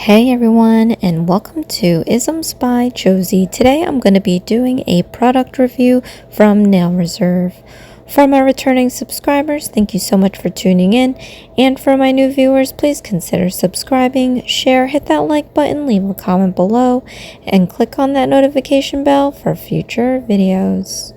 Hey everyone, and welcome to Isms by Josie. Today I'm going to be doing a product review from Nail Reserve. For my returning subscribers, thank you so much for tuning in. And for my new viewers, please consider subscribing, share, hit that like button, leave a comment below, and click on that notification bell for future videos.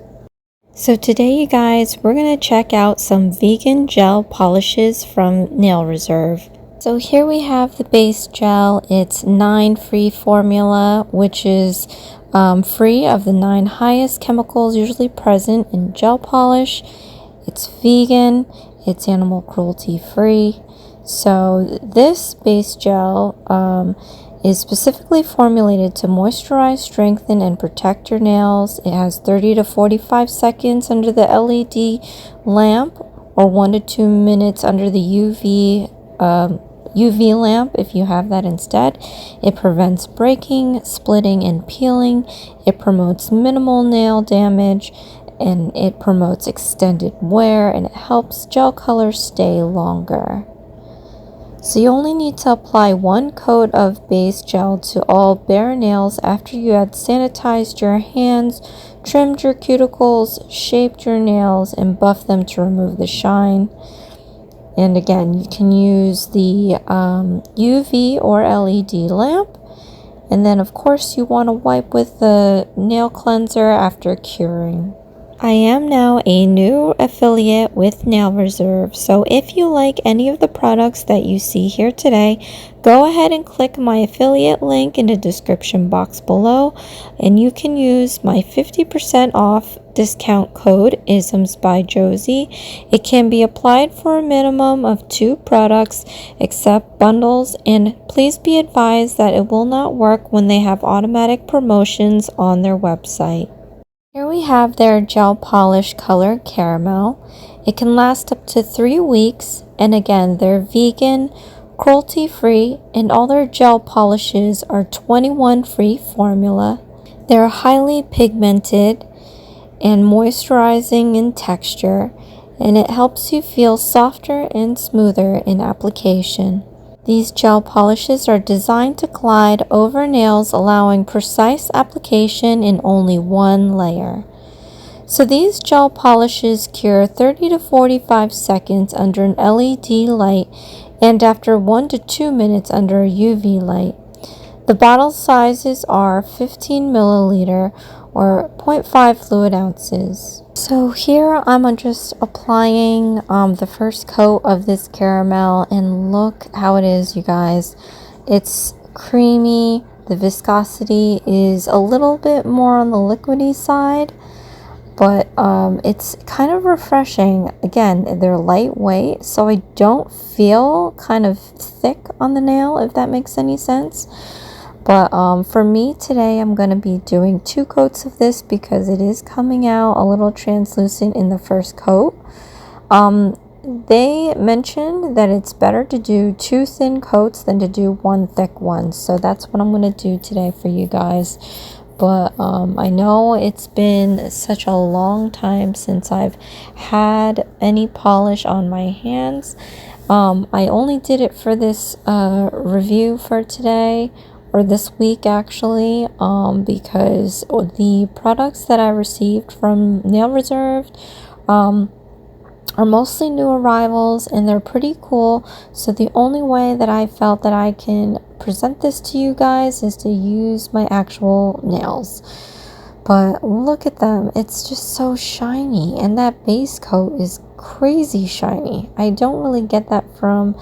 So today, you guys, we're going to check out some vegan gel polishes from Nail Reserve. So here we have the base gel. It's 9 free formula, which is free of the 9 highest chemicals usually present in gel polish. It's vegan, it's animal cruelty free. So this base gel is specifically formulated to moisturize, strengthen, and protect your nails. It has 30 to 45 seconds under the LED lamp, or 1 to 2 minutes under the UV lamp if you have that instead. It prevents breaking, splitting, and peeling. It promotes minimal nail damage, and it promotes extended wear, and it helps gel colors stay longer. So you only need to apply 1 coat of base gel to all bare nails after you had sanitized your hands, trimmed your cuticles, shaped your nails, and buffed them to remove the shine. And again, you can use the UV or LED lamp. And then, of course, you want to wipe with the nail cleanser after curing. I am now a new affiliate with Nail Reserve, so if you like any of the products that you see here today, go ahead and click my affiliate link in the description box below, and you can use my 50% off discount code IsmsByJBM. It can be applied for a minimum of 2 products except bundles, and please be advised that it will not work when they have automatic promotions on their website. Here we have their gel polish color caramel. It can last up to 3 weeks, and again, they're vegan, cruelty free, and all their gel polishes are 21 free formula. They're highly pigmented and moisturizing in texture, and it helps you feel softer and smoother in application. These gel polishes are designed to glide over nails, allowing precise application in only 1 layer. So these gel polishes cure 30 to 45 seconds under an LED light and after 1 to 2 minutes under a UV light. The bottle sizes are 15 milliliter or 0.5 fluid ounces. So here I'm just applying the first coat of this caramel, and look how it is, you guys. It's creamy. The viscosity is a little bit more on the liquidy side, but it's kind of refreshing. Again, they're lightweight, so I don't feel kind of thick on the nail, if that makes any sense. But for me today, I'm going to be doing 2 coats of this because it is coming out a little translucent in the first coat. They mentioned that it's better to do 2 thin coats than to do 1 thick one. So that's what I'm going to do today for you guys. But I know it's been such a long time since I've had any polish on my hands. I only did it for this review for today, or this week actually, because the products that I received from Nail Reserve are mostly new arrivals, and they're pretty cool. So the only way that I felt that I can present this to you guys is to use my actual nails. But look at them, it's just so shiny, and that base coat is crazy shiny. I don't really get that from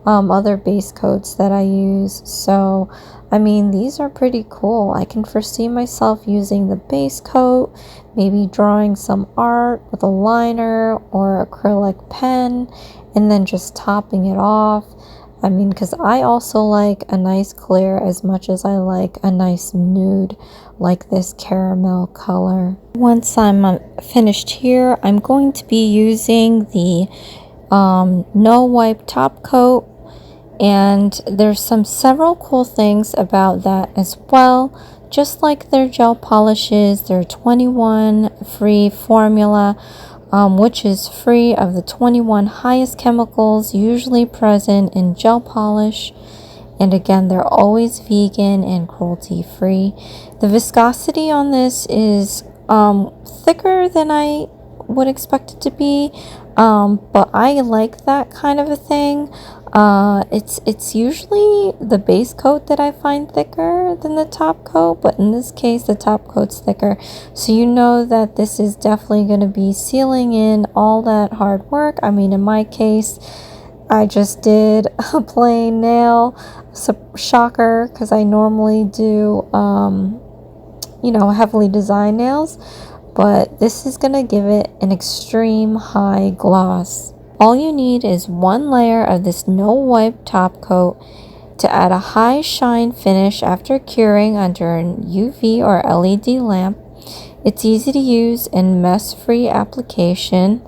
other base coats that I use. So I mean, these are pretty cool. I can foresee myself using the base coat, maybe drawing some art with a liner or acrylic pen, and then just topping it off. I mean, because I also like a nice clear as much as I like a nice nude like this caramel color. Once I'm finished here, I'm going to be using the no wipe top coat. And there's several cool things about that as well. Just like their gel polishes, they're 21 free formula, which is free of the 21 highest chemicals usually present in gel polish. And again, they're always vegan and cruelty free. The viscosity on this is thicker than I would expect it to be, but I like that kind of a thing. It's usually the base coat that I find thicker than the top coat, but in this case the top coat's thicker, so you know that this is definitely going to be sealing in all that hard work. I mean, in my case, I just did a plain nail, shocker, because I normally do heavily designed nails, but this is going to give it an extreme high gloss. All you need is one layer of this no wipe top coat to add a high shine finish after curing under an UV or LED lamp. It's easy to use and mess-free application.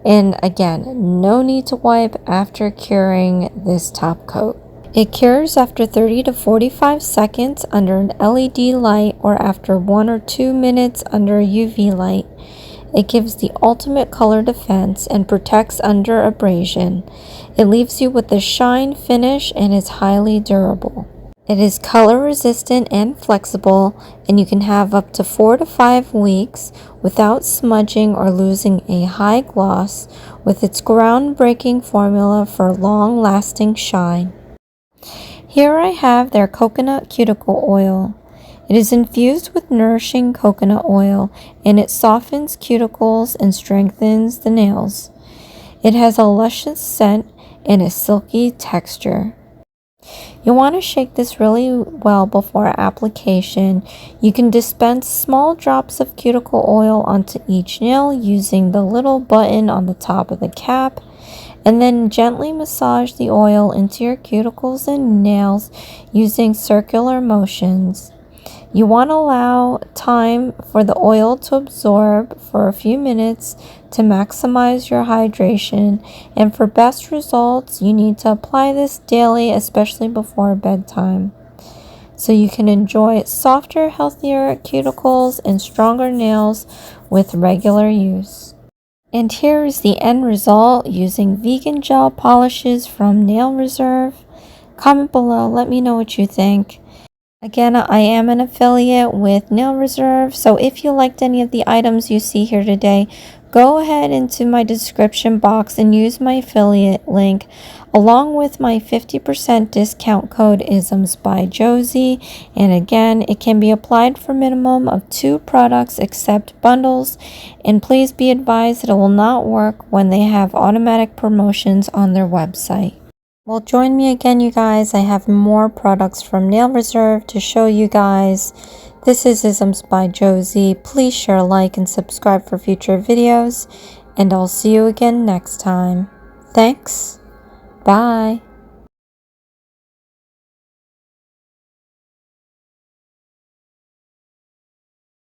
And again, no need to wipe after curing this top coat. It cures after 30 to 45 seconds under an LED light or after 1 or 2 minutes under a UV light. It gives the ultimate color defense and protects under abrasion. It leaves you with a shine finish and is highly durable. It is color resistant and flexible, and you can have up to 4 to 5 weeks without smudging or losing a high gloss with its groundbreaking formula for long-lasting shine. Here I have their coconut cuticle oil. It is infused with nourishing coconut oil, and it softens cuticles and strengthens the nails. It has a luscious scent and a silky texture. You want to shake this really well before application. You can dispense small drops of cuticle oil onto each nail using the little button on the top of the cap, and then gently massage the oil into your cuticles and nails using circular motions. You want to allow time for the oil to absorb for a few minutes to maximize your hydration, and for best results you need to apply this daily, especially before bedtime, so you can enjoy softer, healthier cuticles and stronger nails with regular use. And here is the end result using vegan gel polishes from Nail Reserve. Comment below, let me know what you think. Again, I am an affiliate with Nail Reserve, so if you liked any of the items you see here today, go ahead into my description box and use my affiliate link along with my 50% discount code IsmsByJBM. And again, it can be applied for a minimum of 2 products except bundles, and please be advised that it will not work when they have automatic promotions on their website. Well, join me again, you guys. I have more products from Nail Reserve to show you guys. This is IsmsByJBM. Please share, like, and subscribe for future videos. And I'll see you again next time. Thanks. Bye.